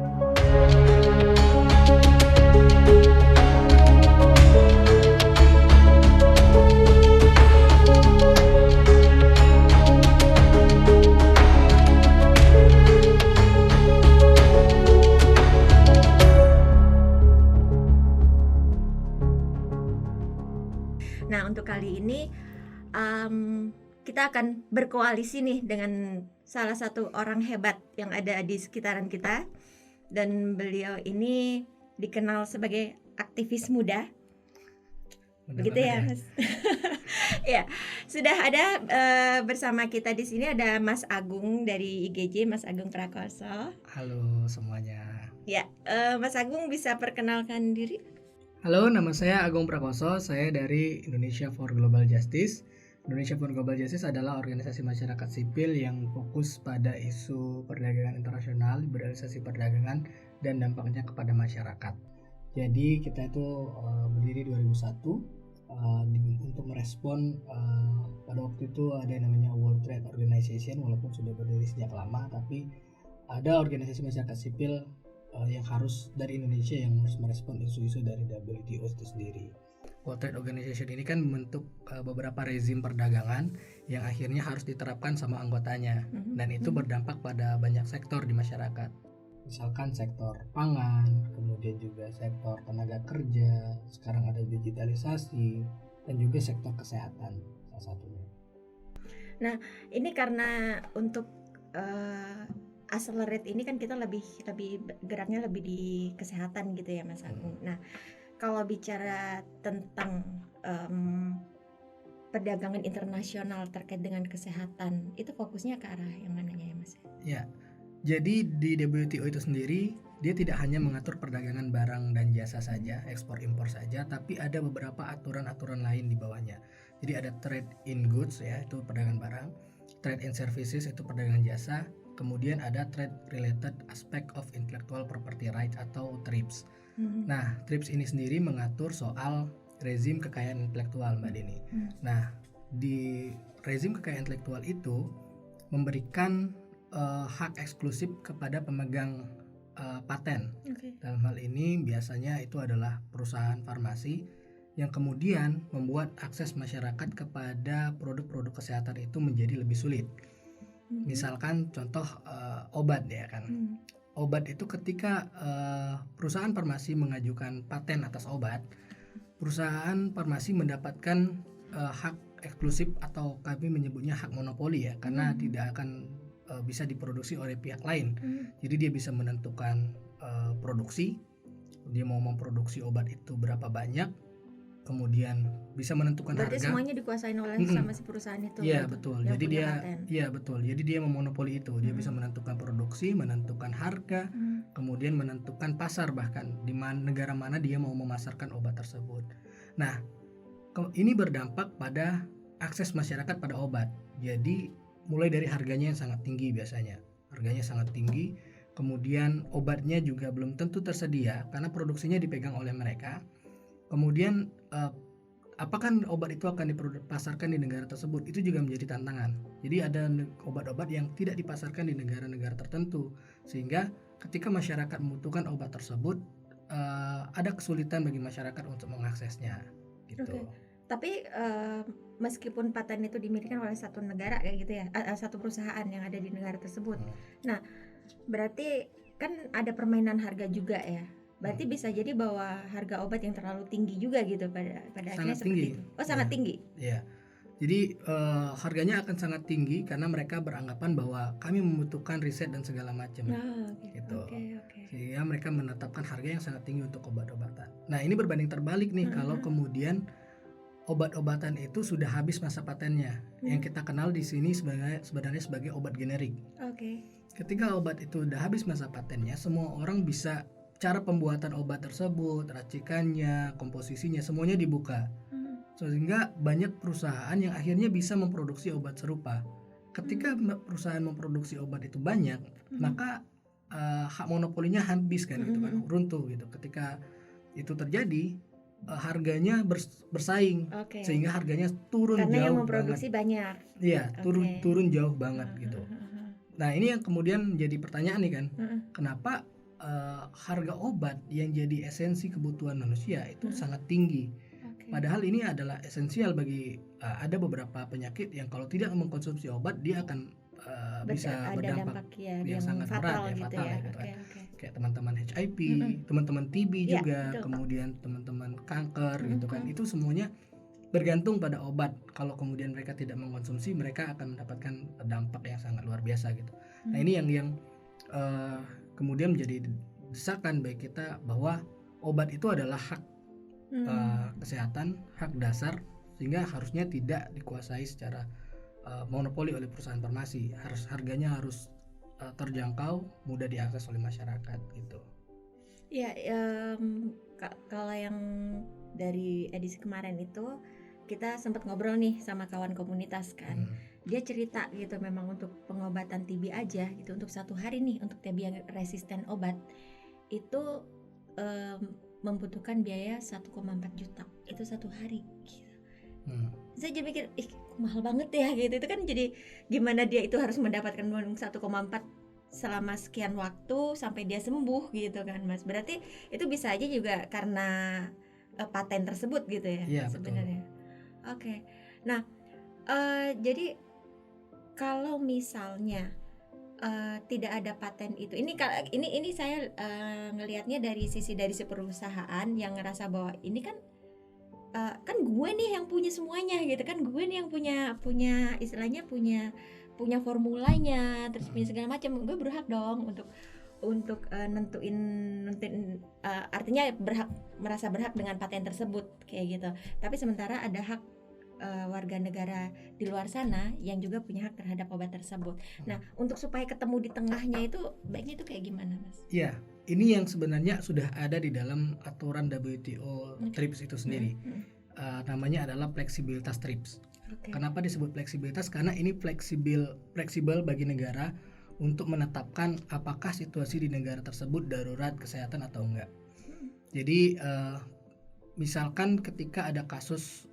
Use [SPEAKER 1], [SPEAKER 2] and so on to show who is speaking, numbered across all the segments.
[SPEAKER 1] Nah, untuk kali ini kita akan berkoalisi nih dengan salah satu orang hebat yang ada di sekitaran kita, dan beliau ini dikenal sebagai aktivis muda. Begitu ya, Mas? Ya, sudah ada bersama kita di sini ada Mas Agung dari IGJ, Mas Agung Prakoso.
[SPEAKER 2] Halo semuanya.
[SPEAKER 1] Ya, Mas Agung bisa perkenalkan diri?
[SPEAKER 2] Halo, nama saya Agung Prakoso. Saya dari Indonesia for Global Justice. Indonesia for Global Justice adalah organisasi masyarakat sipil yang fokus pada isu perdagangan internasional, liberalisasi perdagangan, dan dampaknya kepada masyarakat. Jadi kita itu berdiri 2001 untuk merespon pada waktu itu ada yang namanya World Trade Organization, walaupun sudah berdiri sejak lama, tapi ada organisasi masyarakat sipil yang harus dari Indonesia yang harus merespon isu-isu dari WTO itu sendiri. World Trade Organization ini kan membentuk beberapa rezim perdagangan yang akhirnya harus diterapkan sama anggotanya, dan itu berdampak pada banyak sektor di masyarakat. Misalkan sektor pangan, kemudian juga sektor tenaga kerja, sekarang ada digitalisasi, dan juga sektor kesehatan salah satunya.
[SPEAKER 1] Nah, ini karena untuk Accelerate ini kan kita lebih geraknya lebih di kesehatan gitu ya, Mas Agung. Nah, kalau bicara tentang perdagangan internasional terkait dengan kesehatan, itu fokusnya ke arah yang mananya ya, Mas?
[SPEAKER 2] Ya, jadi di WTO itu sendiri dia tidak hanya mengatur perdagangan barang dan jasa saja, ekspor impor saja, tapi ada beberapa aturan-aturan lain di bawahnya. Jadi ada trade in goods ya, itu perdagangan barang, trade in services itu perdagangan jasa, kemudian ada trade related aspect of intellectual property right atau TRIPS. Nah, TRIPS ini sendiri mengatur soal rezim kekayaan intelektual, Mbak Deni. Nah, di rezim kekayaan intelektual itu memberikan hak eksklusif kepada pemegang paten. Dalam hal ini biasanya itu adalah perusahaan farmasi yang kemudian membuat akses masyarakat kepada produk-produk kesehatan itu menjadi lebih sulit. Misalkan contoh obat ya kan. Obat itu ketika perusahaan farmasi mengajukan paten atas obat, perusahaan farmasi mendapatkan hak eksklusif atau kami menyebutnya hak monopoli ya, karena tidak akan bisa diproduksi oleh pihak lain. Jadi dia bisa menentukan produksi, dia mau memproduksi obat itu berapa banyak, kemudian bisa menentukan
[SPEAKER 1] berarti
[SPEAKER 2] harga.
[SPEAKER 1] semuanya dikuasain oleh sama si perusahaan itu.
[SPEAKER 2] Iya betul. Jadi dia
[SPEAKER 1] paten.
[SPEAKER 2] Iya betul. Jadi dia memonopoli itu. Dia bisa menentukan produksi, menentukan harga, kemudian menentukan pasar, bahkan di negara mana dia mau memasarkan obat tersebut. Nah, ini berdampak pada akses masyarakat pada obat. Jadi mulai dari harganya yang sangat tinggi biasanya. Harganya sangat tinggi, kemudian obatnya juga belum tentu tersedia karena produksinya dipegang oleh mereka. Kemudian apakah obat itu akan dipasarkan di negara tersebut, itu juga menjadi tantangan. Jadi ada obat-obat yang tidak dipasarkan di negara-negara tertentu, sehingga ketika masyarakat membutuhkan obat tersebut ada kesulitan bagi masyarakat untuk mengaksesnya gitu.
[SPEAKER 1] Tapi meskipun paten itu dimiliki oleh satu negara kayak gitu ya, satu perusahaan yang ada di negara tersebut. Nah, berarti kan ada permainan harga juga ya. Berarti bisa jadi bahwa harga obat yang terlalu tinggi juga gitu pada akhirnya seperti itu. Oh, sangat tinggi.
[SPEAKER 2] Iya. Jadi harganya akan sangat tinggi karena mereka beranggapan bahwa kami membutuhkan riset dan segala macam. Gitu. Sehingga mereka menetapkan harga yang sangat tinggi untuk obat-obatan. Nah, ini berbanding terbalik nih kalau kemudian obat-obatan itu sudah habis masa patennya. Yang kita kenal di sini sebenarnya sebagai obat generik. Ketika obat itu sudah habis masa patennya, semua orang bisa cara pembuatan obat tersebut, racikannya, komposisinya, semuanya dibuka. Sehingga banyak perusahaan yang akhirnya bisa memproduksi obat serupa. Ketika perusahaan memproduksi obat itu banyak, maka hak monopolinya habis kan gitu kan, runtuh gitu. Ketika itu terjadi, harganya bersaing, sehingga harganya turun
[SPEAKER 1] karena
[SPEAKER 2] jauh
[SPEAKER 1] yang memproduksi
[SPEAKER 2] banget.
[SPEAKER 1] Banyak.
[SPEAKER 2] Iya, turun jauh banget gitu. Nah, ini yang kemudian jadi pertanyaan nih kan, kenapa harga obat yang jadi esensi kebutuhan manusia itu sangat tinggi.
[SPEAKER 1] Oke.
[SPEAKER 2] Padahal ini adalah esensial bagi ada beberapa penyakit yang kalau tidak mengkonsumsi obat dia akan bisa
[SPEAKER 1] ada
[SPEAKER 2] berdampak
[SPEAKER 1] dampak ya
[SPEAKER 2] yang
[SPEAKER 1] yang
[SPEAKER 2] sangat
[SPEAKER 1] fatal
[SPEAKER 2] berat ya,
[SPEAKER 1] gitu
[SPEAKER 2] fatal
[SPEAKER 1] ya.
[SPEAKER 2] ya gitu kan.
[SPEAKER 1] Oke.
[SPEAKER 2] Kayak teman-teman HIV,
[SPEAKER 1] Mm-mm.
[SPEAKER 2] teman-teman TB
[SPEAKER 1] Iya,
[SPEAKER 2] juga,
[SPEAKER 1] betul.
[SPEAKER 2] kemudian teman-teman kanker gitu kan.
[SPEAKER 1] Mm-mm.
[SPEAKER 2] Itu semuanya bergantung pada obat. Kalau kemudian mereka tidak mengkonsumsi, mereka akan mendapatkan dampak yang sangat luar biasa gitu. Nah, ini yang kemudian menjadi desakan bagi kita bahwa obat itu adalah hak kesehatan, hak dasar, sehingga harusnya tidak dikuasai secara monopoli oleh perusahaan farmasi. Harganya harus terjangkau, mudah diakses oleh masyarakat gitu.
[SPEAKER 1] Ya, kalau yang dari edisi kemarin itu kita sempat ngobrol nih sama kawan komunitas kan. Dia cerita gitu memang untuk pengobatan TB aja gitu untuk 1 hari nih untuk TB yang resisten obat itu membutuhkan biaya 1,4 juta itu 1 hari gitu. Saya jadi mikir mahal banget ya gitu. Itu kan jadi gimana dia itu harus mendapatkan 1,4 selama sekian waktu sampai dia sembuh gitu kan Mas. Berarti itu bisa aja juga karena paten tersebut gitu ya,
[SPEAKER 2] Iya,
[SPEAKER 1] sebenarnya. Oke. Nah, jadi kalau misalnya tidak ada paten itu, ini saya ngelihatnya dari sisi perusahaan yang ngerasa bahwa ini kan kan gue nih yang punya semuanya gitu kan, gue nih yang punya istilahnya punya formulanya, terus punya segala macam, gue berhak dong untuk nentuin artinya merasa berhak dengan paten tersebut kayak gitu. Tapi sementara ada hak warga negara di luar sana yang juga punya hak terhadap obat tersebut. Nah, untuk supaya ketemu di tengahnya itu baiknya itu kayak gimana, Mas?
[SPEAKER 2] Iya, ini yang sebenarnya sudah ada di dalam aturan WTO TRIPS itu sendiri. Namanya adalah fleksibilitas TRIPS. Kenapa disebut fleksibilitas? Karena ini fleksibel bagi negara untuk menetapkan apakah situasi di negara tersebut darurat kesehatan atau enggak. Jadi misalkan ketika ada kasus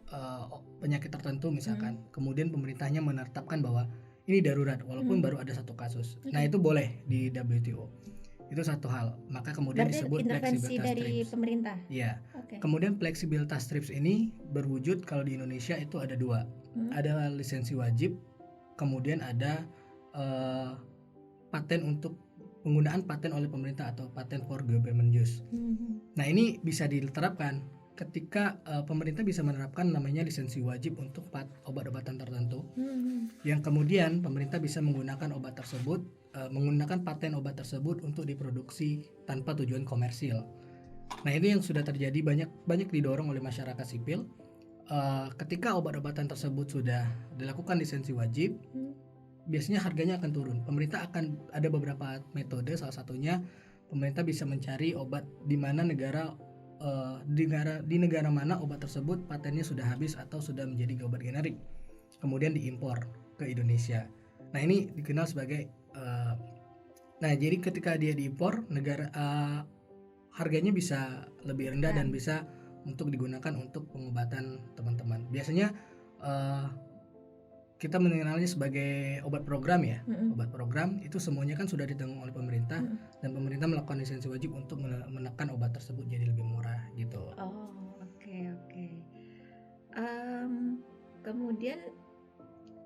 [SPEAKER 2] penyakit tertentu misalkan, kemudian pemerintahnya menetapkan bahwa ini darurat walaupun baru ada 1 kasus. Nah, itu boleh di WTO. Itu satu hal. Maka kemudian
[SPEAKER 1] berarti
[SPEAKER 2] disebut
[SPEAKER 1] intervensi
[SPEAKER 2] fleksibilitas
[SPEAKER 1] dari
[SPEAKER 2] TRIPS.
[SPEAKER 1] pemerintah.
[SPEAKER 2] Iya. Kemudian fleksibilitas TRIPS ini berwujud kalau di Indonesia itu ada 2. Ada lisensi wajib, kemudian ada paten untuk penggunaan paten oleh pemerintah atau patent for government use. Nah, ini bisa diterapkan ketika pemerintah bisa menerapkan namanya lisensi wajib untuk obat-obatan tertentu, yang kemudian pemerintah bisa menggunakan obat tersebut, menggunakan paten obat tersebut untuk diproduksi tanpa tujuan komersil. Nah, ini yang sudah terjadi banyak didorong oleh masyarakat sipil. Ketika obat-obatan tersebut sudah dilakukan lisensi wajib, biasanya harganya akan turun. Pemerintah akan ada beberapa metode, salah satunya pemerintah bisa mencari obat di mana di negara mana obat tersebut patennya sudah habis atau sudah menjadi obat generik, kemudian diimpor ke Indonesia. Nah, ini dikenal sebagai jadi ketika dia diimpor, negara harganya bisa lebih rendah dan bisa untuk digunakan untuk pengobatan teman-teman. Biasanya kita mengenalnya sebagai obat program ya. Obat program itu semuanya kan sudah ditanggung oleh pemerintah, dan pemerintah melakukan lisensi wajib untuk menekan obat tersebut jadi lebih murah gitu.
[SPEAKER 1] Oke. Kemudian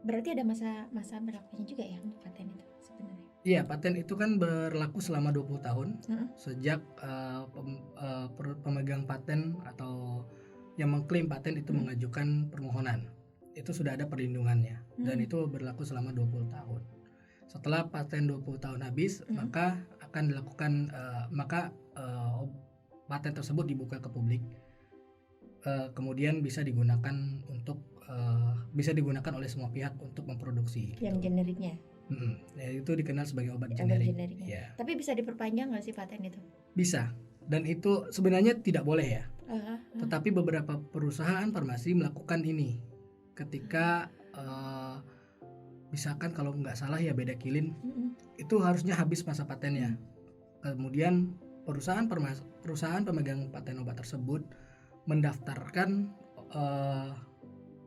[SPEAKER 1] berarti ada masa berlakunya juga ya untuk paten itu sebenarnya?
[SPEAKER 2] Iya, paten itu kan berlaku selama 20 tahun sejak pemegang paten atau yang mengklaim paten itu mengajukan permohonan. Itu sudah ada perlindungannya dan itu berlaku selama 20 tahun. Setelah paten 20 tahun habis, maka akan dilakukan paten tersebut dibuka ke publik. Kemudian bisa digunakan oleh semua pihak untuk memproduksi
[SPEAKER 1] yang generiknya.
[SPEAKER 2] Ya, itu dikenal sebagai obat generik.
[SPEAKER 1] Ya. Tapi bisa diperpanjang nggak sih paten itu?
[SPEAKER 2] Bisa, dan itu sebenarnya tidak boleh ya. Tetapi beberapa perusahaan farmasi melakukan ini ketika misalkan kalau nggak salah ya Bedakilin itu harusnya habis masa patennya. Kemudian perusahaan pemegang paten obat tersebut mendaftarkan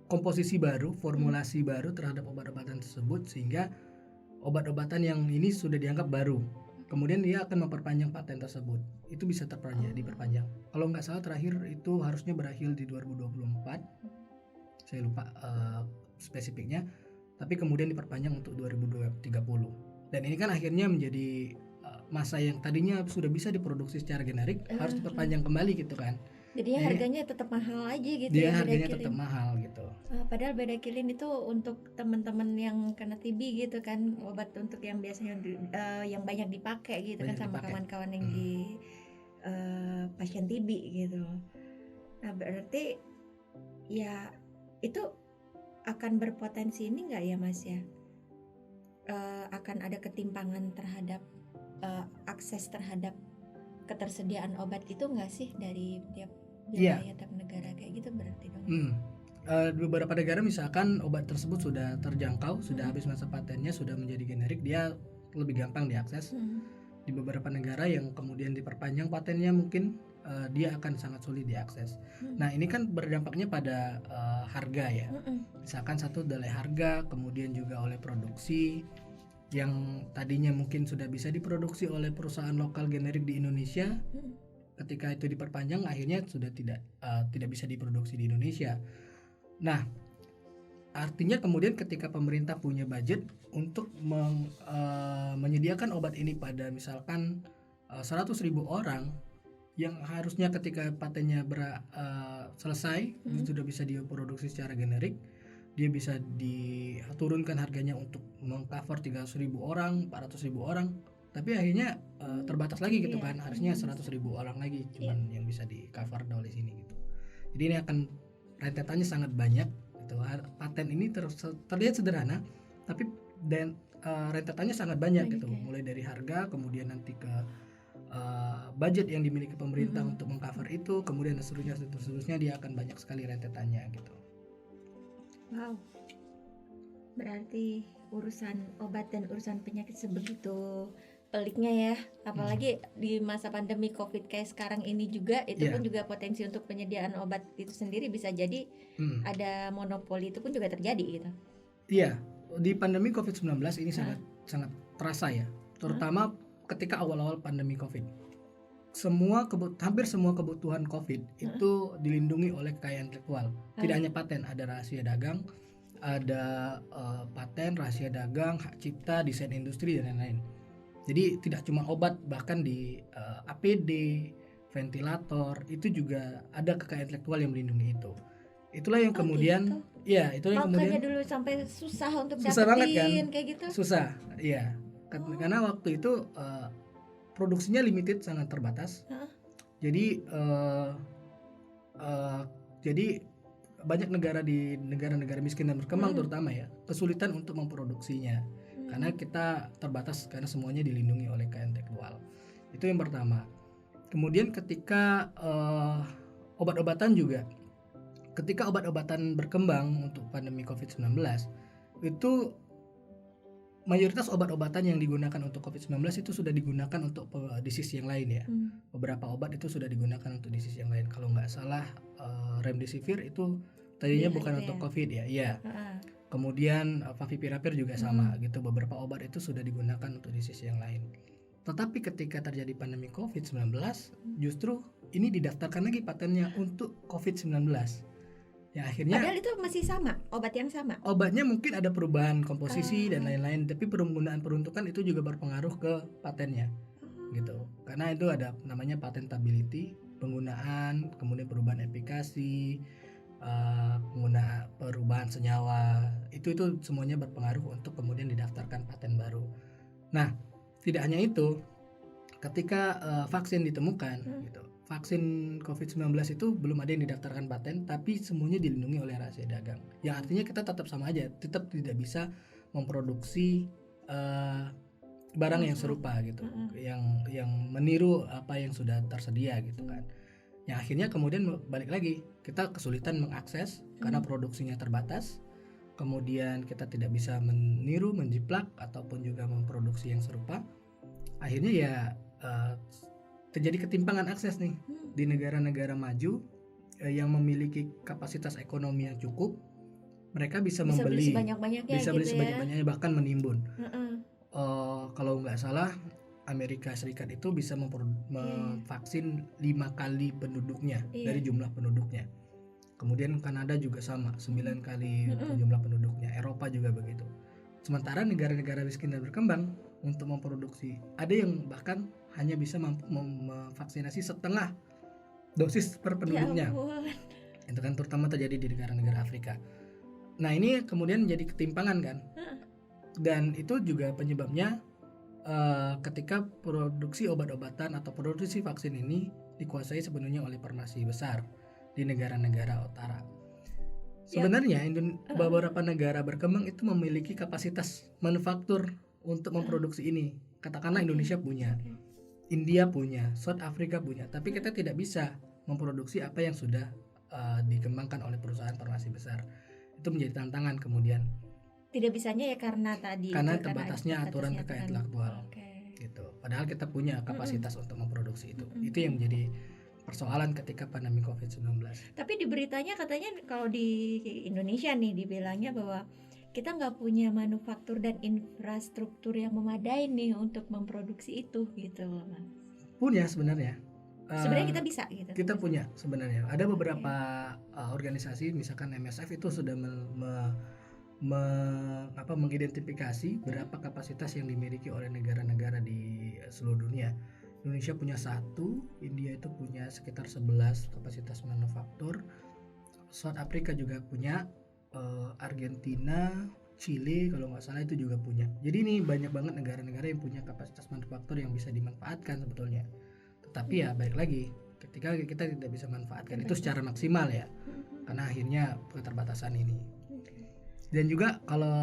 [SPEAKER 2] komposisi baru, formulasi baru terhadap obat-obatan tersebut, sehingga obat-obatan yang ini sudah dianggap baru. kemudian dia akan memperpanjang paten tersebut. Itu bisa diperpanjang. Kalau nggak salah terakhir itu harusnya berakhir di 2024. Saya lupa spesifiknya. Tapi kemudian diperpanjang untuk 2030. Dan ini kan akhirnya menjadi masa yang tadinya sudah bisa diproduksi secara generik harus diperpanjang kembali gitu kan.
[SPEAKER 1] Jadinya harganya tetap mahal aja gitu
[SPEAKER 2] Dia
[SPEAKER 1] ya,
[SPEAKER 2] harganya
[SPEAKER 1] Bedaquiline.
[SPEAKER 2] tetap mahal gitu.
[SPEAKER 1] Padahal Bedaquiline itu untuk teman-teman yang kena TB gitu kan, obat untuk yang biasanya yang banyak dipakai gitu
[SPEAKER 2] Banyak
[SPEAKER 1] kan sama
[SPEAKER 2] dipakai.
[SPEAKER 1] kawan-kawan yang di pasien TB gitu. Nah berarti ya itu akan berpotensi ini nggak ya Mas ya? Akan ada ketimpangan terhadap akses terhadap ketersediaan obat itu nggak sih dari tiap wilayah, tiap negara kayak gitu berarti dong?
[SPEAKER 2] Di beberapa negara misalkan obat tersebut sudah terjangkau, sudah habis masa patennya, sudah menjadi generik, dia lebih gampang diakses. Di beberapa negara yang kemudian diperpanjang patennya mungkin dia akan sangat sulit diakses. Nah ini kan berdampaknya pada harga ya. Misalkan satu dari harga, kemudian juga oleh produksi yang tadinya mungkin sudah bisa diproduksi oleh perusahaan lokal generik di Indonesia, ketika itu diperpanjang akhirnya sudah tidak bisa diproduksi di Indonesia. Nah artinya kemudian ketika pemerintah punya budget untuk menyediakan obat ini pada misalkan 100.000 orang yang harusnya ketika patennya selesai sudah bisa diproduksi secara generik, dia bisa diturunkan harganya untuk mengcover 300.000 orang, 400.000 orang, tapi akhirnya terbatas lagi gitu kan, harusnya 100.000 orang lagi cuman yang bisa di cover oleh sini gitu. Jadi ini akan rentetannya sangat banyak gitu. Paten ini terlihat sederhana tapi rentetannya sangat banyak gitu, mulai dari harga, kemudian nanti ke budget yang dimiliki pemerintah untuk mengcover itu, kemudian seterusnya dia akan banyak sekali rentetannya gitu.
[SPEAKER 1] Wow, berarti urusan obat dan urusan penyakit sebegitu peliknya ya, apalagi di masa pandemi COVID kayak sekarang ini juga, itu pun juga potensi untuk penyediaan obat itu sendiri bisa jadi ada monopoli, itu pun juga terjadi gitu.
[SPEAKER 2] Iya, di pandemi COVID-19 ini sangat terasa ya, terutama ketika awal-awal pandemi COVID. Hampir semua kebutuhan COVID itu dilindungi oleh kekayaan intelektual. Tidak hanya paten, ada rahasia dagang, ada paten, rahasia dagang, hak cipta, desain industri dan lain-lain. Jadi tidak cuma obat, bahkan di APD, ventilator itu juga ada kekayaan intelektual yang melindungi itu. Itulah yang kemudian,
[SPEAKER 1] itulah yang kemudian dulu sampai susah untuk
[SPEAKER 2] susah banget kan,
[SPEAKER 1] kayak gitu.
[SPEAKER 2] Susah, iya. Karena waktu itu produksinya limited, sangat terbatas. Jadi banyak negara di negara-negara miskin dan berkembang terutama ya kesulitan untuk memproduksinya karena kita terbatas, karena semuanya dilindungi oleh kekayaan intelektual. Itu yang pertama. Kemudian ketika obat-obatan juga, ketika obat-obatan berkembang untuk pandemi COVID-19 itu mayoritas obat-obatan yang digunakan untuk COVID-19 itu sudah digunakan untuk disease yang lain ya. Beberapa obat itu sudah digunakan untuk disease yang lain. Kalau nggak salah remdesivir itu tadinya bukan untuk COVID ya. Iya. Kemudian favipiravir juga sama gitu. Beberapa obat itu sudah digunakan untuk disease yang lain. Tetapi ketika terjadi pandemi COVID-19, justru ini didaftarkan lagi patennya untuk COVID-19. Ya, akhirnya
[SPEAKER 1] padahal itu masih sama, obat yang sama.
[SPEAKER 2] Obatnya mungkin ada perubahan komposisi dan lain-lain, tapi penggunaan peruntukan itu juga berpengaruh ke patennya. Gitu. Karena itu ada namanya patentability, penggunaan, kemudian perubahan efikasi, penggunaan perubahan senyawa. Itu semuanya berpengaruh untuk kemudian didaftarkan paten baru. Nah, tidak hanya itu, ketika vaksin ditemukan gitu. Vaksin COVID-19 itu belum ada yang didaftarkan paten, tapi semuanya dilindungi oleh rahasia dagang. Yang artinya kita tetap sama aja, tetap tidak bisa memproduksi barang yang serupa gitu, yang meniru apa yang sudah tersedia gitu kan. Yang akhirnya kemudian balik lagi, kita kesulitan mengakses karena produksinya terbatas. Kemudian kita tidak bisa meniru, menjiplak ataupun juga memproduksi yang serupa. Akhirnya ya terjadi ketimpangan akses nih di negara-negara maju yang memiliki kapasitas ekonomi yang cukup. Mereka bisa membeli
[SPEAKER 1] sebanyak-banyaknya,
[SPEAKER 2] bisa beli sebanyak-banyaknya, bahkan menimbun. Kalau nggak salah Amerika Serikat itu bisa memvaksin 5 kali penduduknya dari jumlah penduduknya. Kemudian Kanada juga sama, 9 kali jumlah penduduknya. Eropa juga begitu. Sementara negara-negara miskin dan berkembang untuk memproduksi, ada yang bahkan hanya bisa mampu memvaksinasi setengah dosis per penduduknya. Itu kan terutama terjadi di negara-negara Afrika. Nah ini kemudian menjadi ketimpangan kan. Dan itu juga penyebabnya ketika produksi obat-obatan atau produksi vaksin ini dikuasai sepenuhnya oleh farmasi besar di negara-negara utara. Sebenarnya beberapa negara berkembang itu memiliki kapasitas manufaktur untuk memproduksi ini. Katakanlah Indonesia punya, India punya, South Africa punya, tapi kita tidak bisa memproduksi apa yang sudah dikembangkan oleh perusahaan farmasi besar. Itu menjadi tantangan kemudian.
[SPEAKER 1] Tidak bisanya ya karena
[SPEAKER 2] terbatasnya aturan terkait intelektual. Gitu. Padahal kita punya kapasitas untuk memproduksi itu. Itu yang menjadi persoalan ketika pandemi COVID-19.
[SPEAKER 1] Tapi di beritanya katanya kalau di Indonesia nih dibilangnya bahwa kita nggak punya manufaktur dan infrastruktur yang memadai nih untuk memproduksi itu gitu loh, Mas.
[SPEAKER 2] Punya sebenarnya.
[SPEAKER 1] Sebenarnya kita bisa gitu.
[SPEAKER 2] Kita punya sebenarnya. Ada beberapa organisasi, misalkan MSF itu sudah mengidentifikasi berapa kapasitas yang dimiliki oleh negara-negara di seluruh dunia. Indonesia punya 1, India itu punya sekitar 11 kapasitas manufaktur, South Africa juga punya, Argentina, Chile kalau nggak salah itu juga punya. Jadi ini banyak banget negara-negara yang punya kapasitas manufaktur yang bisa dimanfaatkan sebetulnya. Tetapi ya balik lagi, ketika kita tidak bisa manfaatkan itu secara maksimal ya, karena akhirnya keterbatasan ini. Dan juga kalau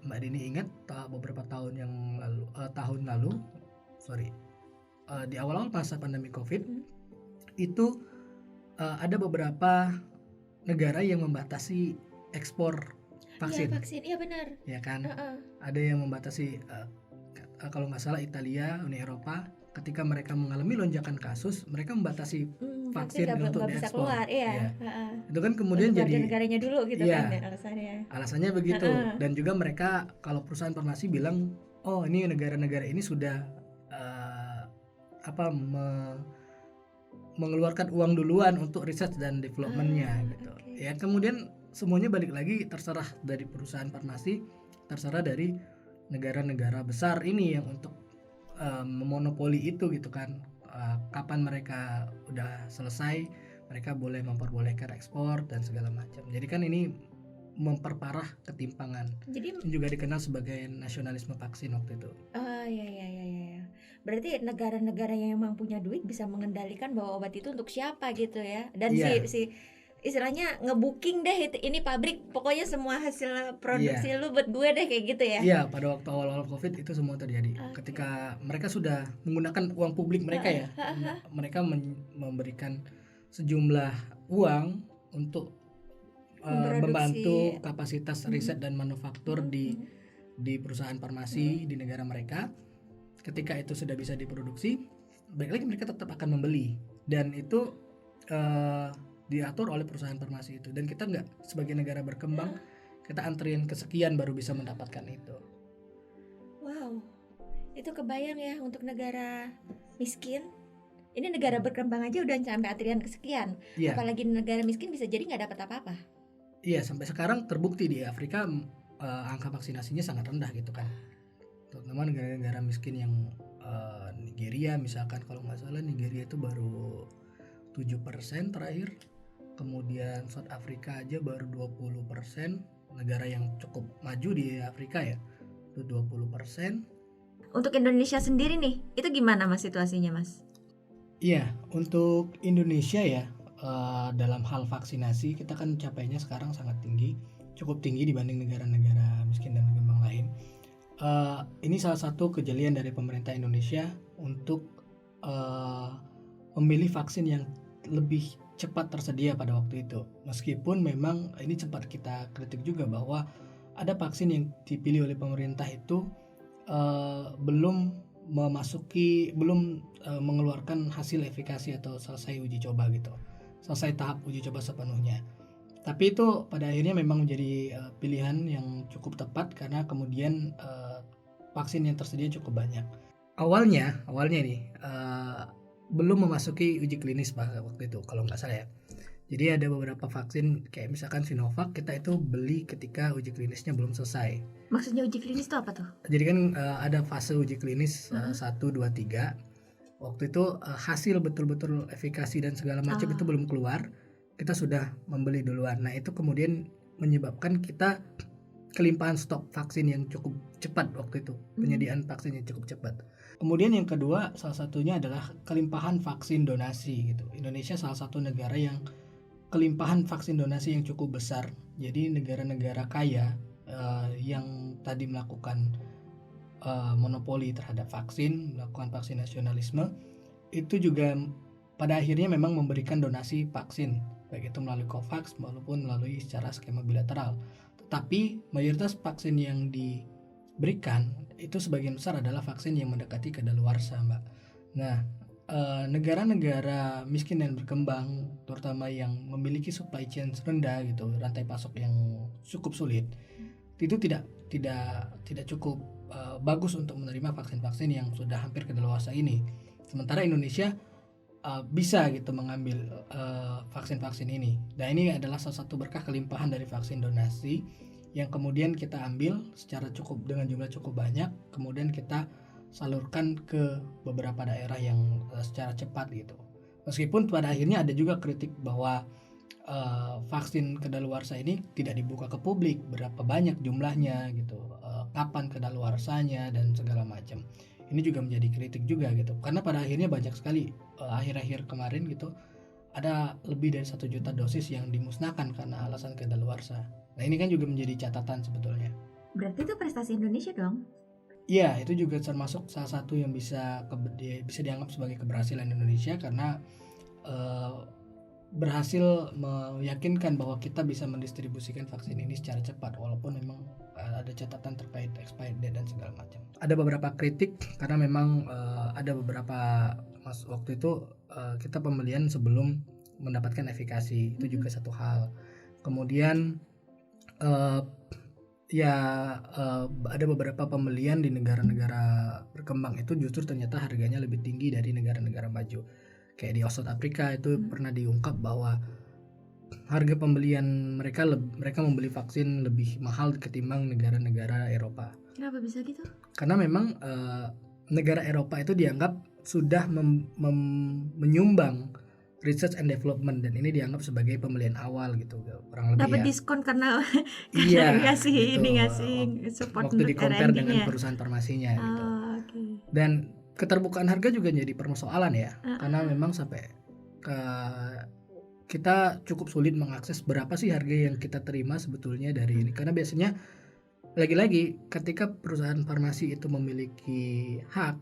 [SPEAKER 2] Mbak Dini ingat beberapa tahun lalu, di awal-awal masa pandemi COVID itu ada beberapa negara yang membatasi ekspor vaksin.
[SPEAKER 1] Iya vaksin, iya benar.
[SPEAKER 2] Ya kan, ada yang membatasi kalau nggak salah Italia, Uni Eropa, ketika mereka mengalami lonjakan kasus, mereka membatasi vaksin untuk diekspor.
[SPEAKER 1] Iya.
[SPEAKER 2] Itu kan kemudian untuk jadi
[SPEAKER 1] negaranya dulu gitu kan alasannya.
[SPEAKER 2] Alasannya begitu. Dan juga mereka kalau perusahaan farmasi bilang, oh ini negara-negara ini sudah mengeluarkan uang duluan untuk riset dan developmentnya gitu. Ya kemudian semuanya balik lagi terserah dari perusahaan farmasi, terserah dari negara-negara besar ini yang untuk memonopoli itu gitu kan. Kapan mereka udah selesai, mereka boleh memperbolehkan ekspor dan segala macam. Jadi kan ini memperparah ketimpangan. Jadi juga dikenal sebagai nasionalisme vaksin waktu itu.
[SPEAKER 1] Iya. Berarti negara-negara yang memang punya duit bisa mengendalikan bahwa obat itu untuk siapa gitu ya. Dan si istilahnya ngebooking deh ini pabrik, pokoknya semua hasil produksi lu buat gue deh kayak gitu ya.
[SPEAKER 2] Iya, pada waktu awal-awal COVID itu semua terjadi. Ketika mereka sudah menggunakan uang publik mereka ya. Mereka memberikan sejumlah uang untuk membantu kapasitas riset dan manufaktur di perusahaan farmasi di negara mereka. Ketika itu sudah bisa diproduksi, balik lagi mereka tetap akan membeli, dan itu diatur oleh perusahaan farmasi itu. Dan kita nggak, sebagai negara berkembang, kita antrian kesekian baru bisa mendapatkan itu.
[SPEAKER 1] Wow, itu kebayang ya untuk negara miskin. Ini negara berkembang aja udah sampai antrian kesekian, apalagi negara miskin bisa jadi nggak dapat apa-apa.
[SPEAKER 2] Iya, sampai sekarang terbukti di Afrika angka vaksinasinya sangat rendah gitu kan. Terutama negara-negara miskin yang Nigeria misalkan, kalau nggak salah Nigeria itu baru 7% terakhir. Kemudian South Africa aja baru 20%. Negara yang cukup maju di Afrika ya, itu 20%.
[SPEAKER 1] Untuk Indonesia sendiri nih, itu gimana Mas situasinya Mas?
[SPEAKER 2] Iya, untuk Indonesia ya, dalam hal vaksinasi kita kan capainya sekarang sangat tinggi, cukup tinggi dibanding negara-negara miskin dan berkembang lain. Ini salah satu kejelian dari pemerintah Indonesia untuk memilih vaksin yang lebih cepat tersedia pada waktu itu. Meskipun memang ini sempat kita kritik juga bahwa ada vaksin yang dipilih oleh pemerintah itu belum mengeluarkan hasil efikasi atau selesai uji coba gitu, selesai tahap uji coba sepenuhnya. Tapi itu pada akhirnya memang menjadi pilihan yang cukup tepat karena kemudian vaksin yang tersedia cukup banyak. awalnya nih belum memasuki uji klinis waktu itu kalau nggak salah ya. Jadi ada beberapa vaksin kayak misalkan Sinovac kita itu beli ketika uji klinisnya belum selesai.
[SPEAKER 1] Maksudnya uji klinis itu apa tuh?
[SPEAKER 2] Jadi kan ada fase uji klinis 1, 2, 3. Waktu itu hasil betul-betul efikasi dan segala macam itu belum keluar, kita sudah membeli duluan. Nah itu kemudian menyebabkan kita kelimpahan stok vaksin yang cukup cepat waktu itu, penyediaan vaksin yang cukup cepat. Kemudian yang kedua salah satunya adalah kelimpahan vaksin donasi gitu. Indonesia salah satu negara yang kelimpahan vaksin donasi yang cukup besar. Jadi negara-negara kaya yang tadi melakukan monopoli terhadap vaksin, melakukan vaksin nasionalisme, itu juga pada akhirnya memang memberikan donasi vaksin, baik itu melalui COVAX maupun melalui secara skema bilateral. Tetapi mayoritas vaksin yang diberikan itu sebagian besar adalah vaksin yang mendekati kadaluarsa, Mbak. Nah, negara-negara miskin dan berkembang, terutama yang memiliki supply chain rendah gitu, rantai pasok yang cukup sulit, itu tidak cukup bagus untuk menerima vaksin-vaksin yang sudah hampir kadaluarsa ini. Sementara Indonesia bisa gitu mengambil vaksin-vaksin ini. Dan ini adalah salah satu berkah kelimpahan dari vaksin donasi yang kemudian kita ambil secara cukup dengan jumlah cukup banyak, kemudian kita salurkan ke beberapa daerah yang secara cepat gitu. Meskipun pada akhirnya ada juga kritik bahwa vaksin kadaluarsa ini tidak dibuka ke publik, berapa banyak jumlahnya gitu, kapan kadaluarsanya dan segala macam. Ini juga menjadi kritik juga gitu, karena pada akhirnya banyak sekali akhir-akhir kemarin gitu ada lebih dari 1 juta dosis yang dimusnahkan karena alasan kadaluarsa. Nah ini kan juga menjadi catatan sebetulnya.
[SPEAKER 1] Berarti itu prestasi Indonesia dong?
[SPEAKER 2] Iya, itu juga termasuk salah satu yang bisa dianggap sebagai keberhasilan Indonesia karena berhasil meyakinkan bahwa kita bisa mendistribusikan vaksin ini secara cepat, walaupun memang ada catatan terkait expired date dan segala macam. Ada beberapa kritik karena memang ada beberapa waktu itu kita pembelian sebelum mendapatkan efikasi, itu juga satu hal. Kemudian ada beberapa pembelian di negara-negara berkembang itu justru ternyata harganya lebih tinggi dari negara-negara maju. Kayak di South Afrika itu pernah diungkap bahwa harga pembelian mereka membeli vaksin lebih mahal ketimbang negara-negara Eropa.
[SPEAKER 1] Kenapa bisa gitu?
[SPEAKER 2] Karena memang negara Eropa itu dianggap sudah menyumbang research and development, dan ini dianggap sebagai pembelian awal gitu, kurang lebih.
[SPEAKER 1] Dapat
[SPEAKER 2] ya.
[SPEAKER 1] diskon karena
[SPEAKER 2] Iya,
[SPEAKER 1] ngasih
[SPEAKER 2] gitu.
[SPEAKER 1] ini ngasih support
[SPEAKER 2] Waktu
[SPEAKER 1] untuk
[SPEAKER 2] di-compare
[SPEAKER 1] R&D-nya.
[SPEAKER 2] dengan perusahaan farmasinya gitu.
[SPEAKER 1] Okay.
[SPEAKER 2] Dan keterbukaan harga juga jadi persoalan ya, karena memang sampai kita cukup sulit mengakses berapa sih harga yang kita terima sebetulnya dari ini, karena biasanya lagi-lagi ketika perusahaan farmasi itu memiliki hak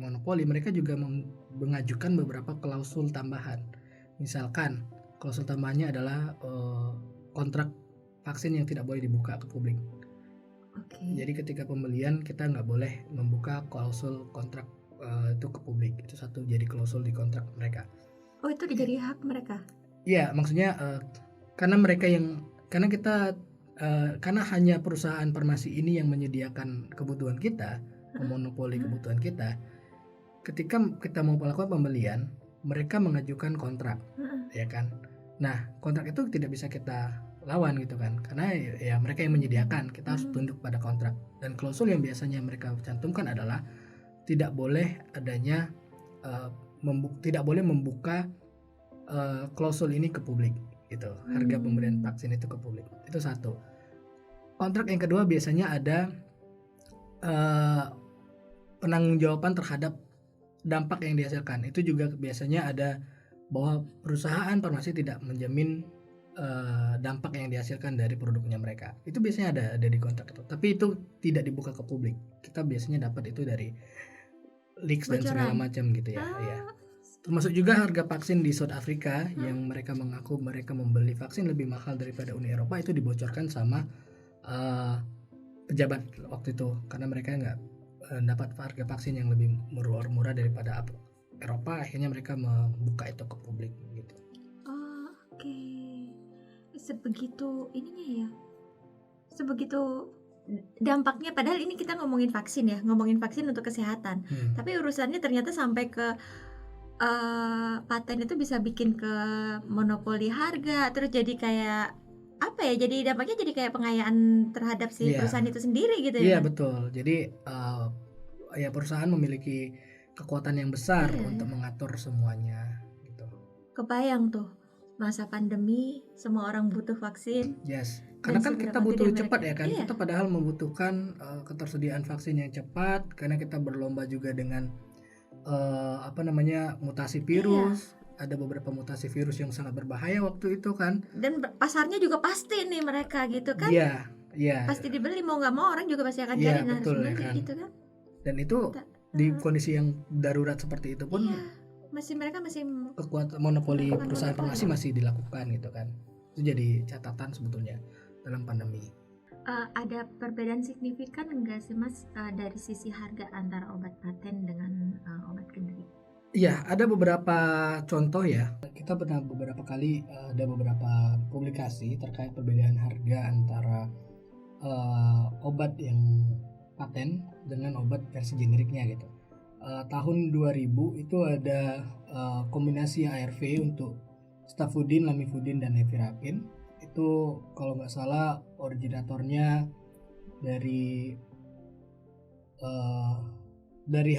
[SPEAKER 2] monopoli, mereka juga mengajukan beberapa klausul tambahan. Misalkan klausul tambahannya adalah kontrak vaksin yang tidak boleh dibuka ke publik. Jadi ketika pembelian kita nggak boleh membuka klausul kontrak itu ke publik. Itu satu, jadi klausul di kontrak mereka.
[SPEAKER 1] Oh, itu jadi hak mereka?
[SPEAKER 2] Iya, maksudnya karena hanya perusahaan farmasi ini yang menyediakan kebutuhan kita, memonopoli kebutuhan kita. Ketika kita mau melakukan pembelian, mereka mengajukan kontrak, ya kan? Nah, kontrak itu tidak bisa kita lawan gitu kan, karena ya mereka yang menyediakan, kita harus tunduk pada kontrak. Dan klausul yang biasanya mereka cantumkan adalah tidak boleh adanya tidak boleh membuka klausul ini ke publik gitu, harga pembelian vaksin itu ke publik. Itu satu. Kontrak yang kedua biasanya ada penanggung-jawaban terhadap dampak yang dihasilkan. Itu juga biasanya ada bahwa perusahaan farmasi tidak menjamin dampak yang dihasilkan dari produknya mereka. Itu biasanya ada di kontrak itu. Tapi itu tidak dibuka ke publik. Kita biasanya dapat itu dari leaks dan segala macam gitu ya. Ya. Termasuk juga harga vaksin di South Africa yang mereka mengaku mereka membeli vaksin lebih mahal daripada Uni Eropa, itu dibocorkan sama pejabat waktu itu, karena mereka nggak dapat harga vaksin yang lebih murah daripada Eropa. Akhirnya mereka membuka itu ke publik gitu.
[SPEAKER 1] Oke. Sebegitu ininya ya, sebegitu dampaknya, padahal ini kita ngomongin vaksin ya, ngomongin vaksin untuk kesehatan, tapi urusannya ternyata sampai ke paten itu bisa bikin ke monopoli harga, terus jadi kayak apa ya? Jadi dampaknya jadi kayak pengayaan terhadap si
[SPEAKER 2] Iya.
[SPEAKER 1] perusahaan itu sendiri gitu
[SPEAKER 2] Iya
[SPEAKER 1] ya, Mas?
[SPEAKER 2] betul. Jadi ya perusahaan memiliki kekuatan yang besar
[SPEAKER 1] Iya,
[SPEAKER 2] untuk mengatur semuanya gitu.
[SPEAKER 1] kebayang tuh masa pandemi semua orang butuh vaksin.
[SPEAKER 2] Yes.
[SPEAKER 1] Dan
[SPEAKER 2] Karena kan
[SPEAKER 1] segera
[SPEAKER 2] kita
[SPEAKER 1] mati
[SPEAKER 2] butuh
[SPEAKER 1] dan
[SPEAKER 2] cepat
[SPEAKER 1] mereka
[SPEAKER 2] ya kan.
[SPEAKER 1] iya,
[SPEAKER 2] Kita padahal membutuhkan ketersediaan vaksin yang cepat karena kita berlomba juga dengan mutasi
[SPEAKER 1] iya.
[SPEAKER 2] virus. Ada beberapa mutasi virus yang sangat berbahaya waktu itu kan.
[SPEAKER 1] Dan pasarnya juga pasti nih mereka gitu kan,
[SPEAKER 2] Iya, iya.
[SPEAKER 1] pasti dibeli mau nggak mau orang juga pasti akan
[SPEAKER 2] Iya,
[SPEAKER 1] cari, nah harus
[SPEAKER 2] betul ya
[SPEAKER 1] beli
[SPEAKER 2] kan.
[SPEAKER 1] gitu kan.
[SPEAKER 2] Dan itu di kondisi yang darurat seperti itu pun
[SPEAKER 1] Iya, mereka masih
[SPEAKER 2] kekuatan monopoli
[SPEAKER 1] Melakukan
[SPEAKER 2] perusahaan
[SPEAKER 1] monopoli.
[SPEAKER 2] farmasi masih dilakukan gitu kan. Itu jadi catatan sebetulnya dalam pandemi.
[SPEAKER 1] ada perbedaan signifikan enggak sih Mas dari sisi harga antara obat paten dengan obat generik?
[SPEAKER 2] Iya, ada beberapa contoh ya. Kita pernah beberapa kali ada beberapa publikasi terkait perbedaan harga antara obat yang paten dengan obat versi generiknya gitu. Tahun 2000 itu ada kombinasi ARV untuk Stafudin, Lamivudin, dan Nevirapin. Itu kalau nggak salah originatornya dari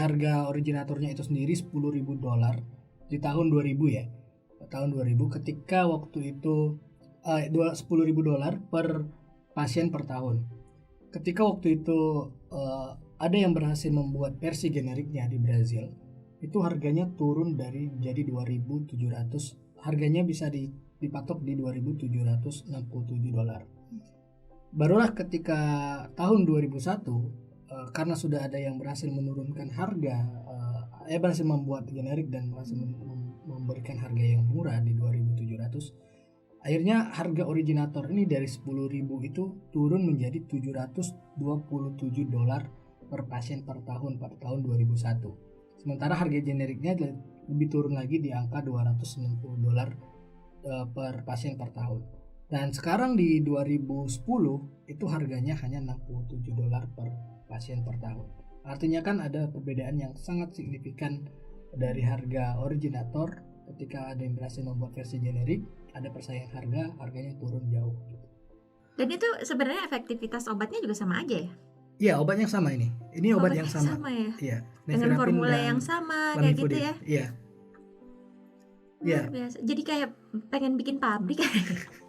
[SPEAKER 2] harga originatornya itu sendiri $10.000 di tahun 2000 ya. Tahun 2000 ketika waktu itu $10.000 per pasien per tahun. Ketika waktu itu ada yang berhasil membuat versi generiknya di Brazil, itu harganya turun dari jadi 2.700, harganya bisa dipatok di $2.767. Barulah ketika tahun 2001 karena sudah ada yang berhasil menurunkan harga, berhasil membuat generik dan berhasil memberikan harga yang murah di 2.700. Akhirnya harga originator ini dari 10.000 itu turun menjadi $727 per pasien per tahun pada tahun 2001. Sementara harga generiknya lebih turun lagi di angka $290 per pasien per tahun. Dan sekarang di 2010 itu harganya hanya $67 per pasien per tahun. Artinya kan ada perbedaan yang sangat signifikan dari harga originator ketika ada yang berhasil membuat versi generik, ada persaingan harganya turun jauh gitu.
[SPEAKER 1] Dan itu sebenarnya efektivitas obatnya juga sama aja ya?
[SPEAKER 2] Iya, obatnya sama ini. Ini obat yang sama.
[SPEAKER 1] ya?
[SPEAKER 2] Iya,
[SPEAKER 1] Dengan
[SPEAKER 2] Nevirapin
[SPEAKER 1] formula
[SPEAKER 2] dan
[SPEAKER 1] yang sama kayak gitu
[SPEAKER 2] Lamivudin.
[SPEAKER 1] ya?
[SPEAKER 2] Iya.
[SPEAKER 1] Luar biasa. Jadi kayak pengen bikin pabrik.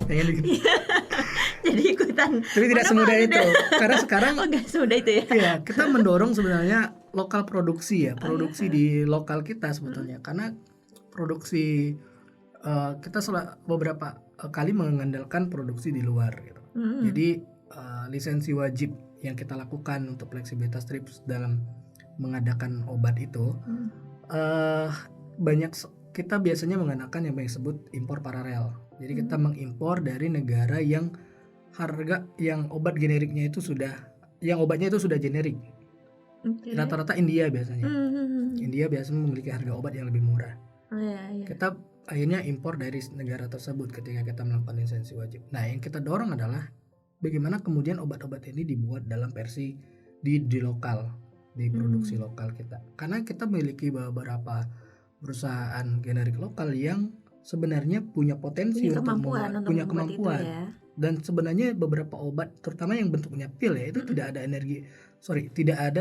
[SPEAKER 2] Pengen bikin.
[SPEAKER 1] Jadi ikutan.
[SPEAKER 2] Tapi tidak semudah itu. Karena sekarang
[SPEAKER 1] nggak semudah itu ya?
[SPEAKER 2] Iya, kita mendorong sebenarnya lokal produksi ya, produksi di lokal kita sebetulnya. Karena produksi kita beberapa kali mengandalkan produksi di luar gitu. Jadi lisensi wajib yang kita lakukan untuk fleksibilitas TRIPS dalam mengadakan obat itu banyak kita biasanya menggunakan yang disebut impor paralel. Jadi kita mengimpor dari negara yang harga yang obat generiknya itu obatnya itu sudah generik. Rata-rata India biasanya. India biasanya memiliki harga obat yang lebih murah.
[SPEAKER 1] Iya.
[SPEAKER 2] Kita akhirnya impor dari negara tersebut ketika kita melakukan lisensi wajib. Nah, yang kita dorong adalah bagaimana kemudian obat-obat ini dibuat dalam versi di lokal, di produksi lokal kita. Karena kita memiliki beberapa perusahaan generik lokal yang sebenarnya punya potensi
[SPEAKER 1] punya
[SPEAKER 2] punya kemampuan.
[SPEAKER 1] Itu ya.
[SPEAKER 2] Dan sebenarnya beberapa obat, terutama yang bentuknya pil ya, itu tidak ada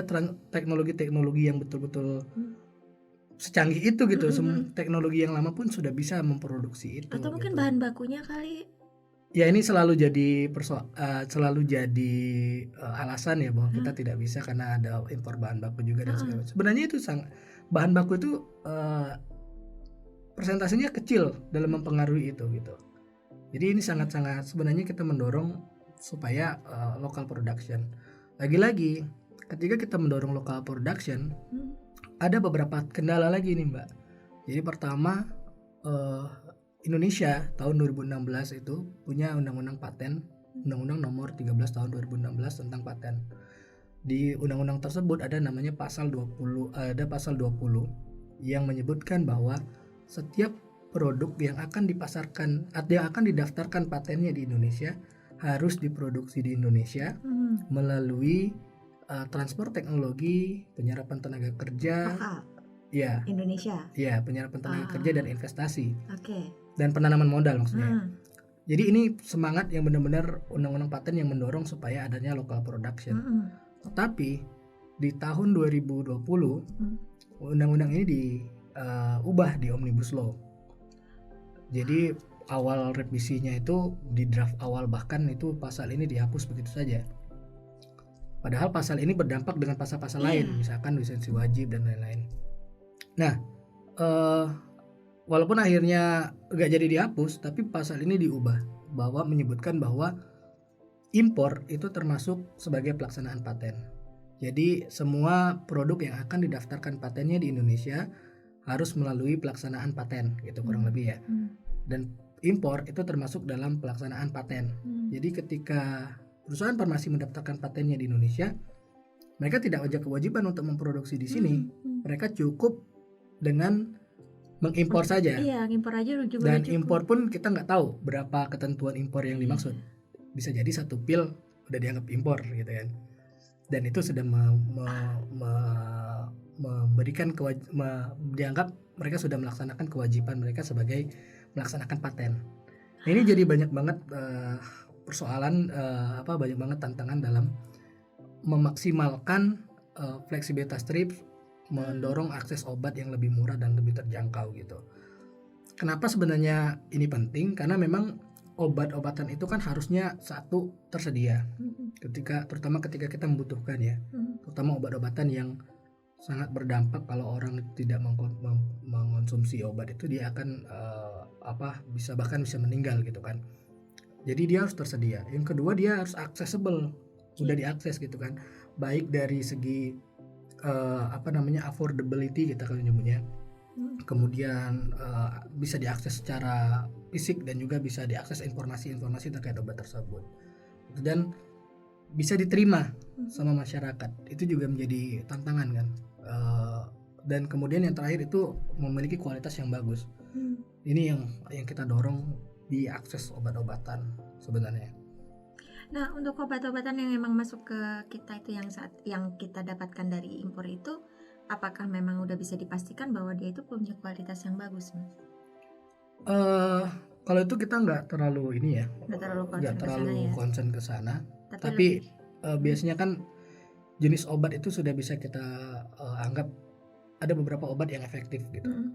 [SPEAKER 2] teknologi yang betul-betul secanggih itu gitu. Teknologi yang lama pun sudah bisa memproduksi itu.
[SPEAKER 1] Atau mungkin
[SPEAKER 2] gitu.
[SPEAKER 1] bahan bakunya kali.
[SPEAKER 2] Ya ini selalu jadi alasan ya bahwa kita tidak bisa karena ada impor bahan baku juga dan segala macam. Sebenarnya itu bahan baku itu persentasenya kecil dalam mempengaruhi itu gitu. Jadi ini sangat-sangat sebenarnya kita mendorong supaya local production. Lagi-lagi ketika kita mendorong local production ada beberapa kendala lagi nih Mbak. Jadi pertama Indonesia tahun 2016 itu punya undang-undang paten, undang-undang nomor 13 tahun 2016 tentang paten. Di undang-undang tersebut ada namanya pasal 20 yang menyebutkan bahwa setiap produk yang akan dipasarkan atau yang akan didaftarkan patennya di Indonesia harus diproduksi di Indonesia melalui transfer teknologi, penyerapan tenaga kerja,
[SPEAKER 1] Lokal
[SPEAKER 2] ya,
[SPEAKER 1] Indonesia.
[SPEAKER 2] penyerapan tenaga kerja dan investasi
[SPEAKER 1] Oke.
[SPEAKER 2] dan penanaman modal maksudnya. Jadi ini semangat yang benar-benar undang-undang paten yang mendorong supaya adanya local production. Tetapi di tahun 2020 undang-undang ini diubah di Omnibus Law. Jadi awal revisinya itu di draft awal bahkan itu pasal ini dihapus begitu saja. Padahal pasal ini berdampak dengan pasal-pasal lain, misalkan lisensi wajib dan lain-lain. Nah, walaupun akhirnya nggak jadi dihapus, tapi pasal ini diubah bahwa menyebutkan bahwa impor itu termasuk sebagai pelaksanaan paten. Jadi semua produk yang akan didaftarkan patennya di Indonesia harus melalui pelaksanaan paten, gitu kurang lebih ya. Dan impor itu termasuk dalam pelaksanaan paten. Jadi ketika perusahaan farmasi mendaftarkan patennya di Indonesia, mereka tidak ada kewajiban untuk memproduksi di sini. Mereka cukup dengan mengimpor saja.
[SPEAKER 1] Iya, impor aja juga
[SPEAKER 2] Dan
[SPEAKER 1] cukup.
[SPEAKER 2] impor pun kita nggak tahu berapa ketentuan impor yang dimaksud. Bisa jadi satu pil udah dianggap impor gitu kan. Dan itu sudah memberikan dianggap mereka sudah melaksanakan kewajiban mereka sebagai melaksanakan paten. Nah, ini jadi banyak banget persoalan banyak banget tantangan dalam memaksimalkan fleksibilitas TRIPS, mendorong akses obat yang lebih murah dan lebih terjangkau gitu. Kenapa sebenarnya ini penting? Karena memang obat-obatan itu kan harusnya satu tersedia terutama ketika kita membutuhkan ya, terutama obat-obatan yang sangat berdampak. Kalau orang tidak mengonsumsi obat itu dia akan bahkan bisa meninggal gitu kan. Jadi dia harus tersedia. Yang kedua dia harus accessible, mudah diakses gitu kan. Baik dari segi affordability kita kalau nyebutnya. Kemudian bisa diakses secara fisik dan juga bisa diakses informasi-informasi terkait obat tersebut. Dan bisa diterima sama masyarakat. Itu juga menjadi tantangan kan. Dan kemudian yang terakhir itu memiliki kualitas yang bagus. Ini yang kita dorong di akses obat-obatan sebenarnya.
[SPEAKER 1] Nah, untuk obat-obatan yang memang masuk ke kita itu yang kita dapatkan dari impor itu, apakah memang udah bisa dipastikan bahwa dia itu punya kualitas yang bagus, Mas?
[SPEAKER 2] Kalau itu kita nggak terlalu
[SPEAKER 1] nggak terlalu
[SPEAKER 2] concern ke sana. Tapi biasanya kan jenis obat itu sudah bisa kita anggap ada beberapa obat yang efektif gitu.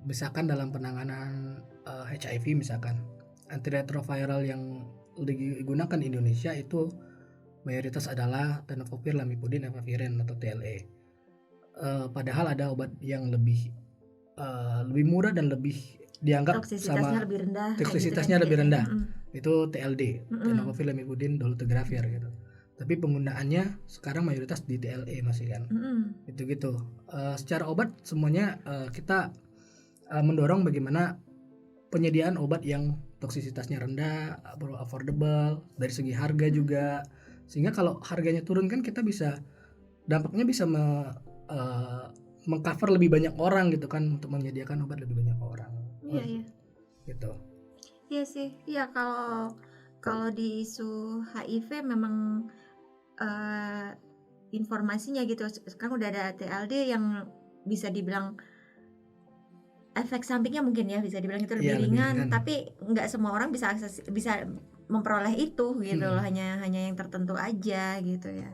[SPEAKER 2] Misalkan dalam penanganan HIV misalkan, antiretroviral yang digunakan di Indonesia itu mayoritas adalah tenofovir, lamivudin, efavirenz atau TLE. Padahal ada obat yang lebih murah dan lebih dianggap toksisitasnya lebih rendah. Itu TLD, tenofovir, lamivudin, dolutegravir gitu. Tapi penggunaannya sekarang mayoritas di TLE masih kan. Itu gitu. Secara obat semuanya kita mendorong bagaimana penyediaan obat yang toksisitasnya rendah, affordable, dari segi harga juga. Sehingga kalau harganya turun kan kita dampaknya bisa mengcover lebih banyak orang gitu kan, untuk menyediakan obat lebih banyak orang.
[SPEAKER 1] Iya.
[SPEAKER 2] Gitu.
[SPEAKER 1] Iya sih. Iya, kalau di isu HIV memang informasinya gitu. Sekarang udah ada TLD yang bisa dibilang efek sampingnya mungkin ya bisa dibilang itu lebih ringan, tapi nggak semua orang bisa memperoleh itu gitu loh, hanya yang tertentu aja gitu ya.